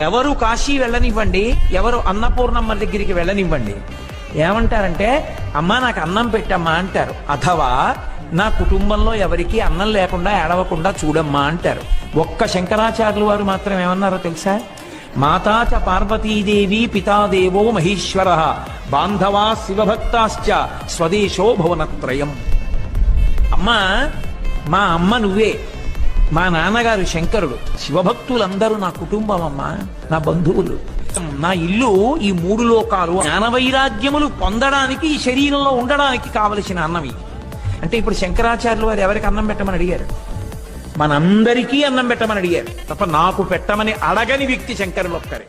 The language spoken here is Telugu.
ఎవరు కాశీ వెళ్ళనివ్వండి, ఎవరు అన్నపూర్ణమ్మ దగ్గరికి వెళ్ళనివ్వండి, ఏమంటారంటే అమ్మా నాకు అన్నం పెట్టమ్మా అంటారు. అథవా నా కుటుంబంలో ఎవరికి అన్నం లేకుండా ఏడవకుండా చూడమ్మా అంటారు. ఒక్క శంకరాచార్యులు వారు మాత్రం ఏమన్నారో తెలుసా? మాతాచ పార్వతీదేవి పితాదేవో మహేశ్వర బాంధవా శివభక్తాశ్చ స్వదేశో భువనత్రయం. అమ్మా, మా అమ్మ నువ్వే, మా నాన్నగారు శంకరుడు, శివభక్తులందరూ నా కుటుంబం అమ్మా, నా బంధువులు. నా ఇల్లు ఈ మూడు లోకాలు. జ్ఞానవైరాగ్యములు పొందడానికి ఈ శరీరంలో ఉండడానికి కావలసిన అన్నం ఇది. అంటే ఇప్పుడు శంకరాచార్యులు వారు ఎవరికి అన్నం పెట్టమని అడిగారు? మనందరికీ అన్నం పెట్టమని అడిగారు తప్ప నాకు పెట్టమని అడగని వ్యక్తి శంకరులు ఒక్కరే.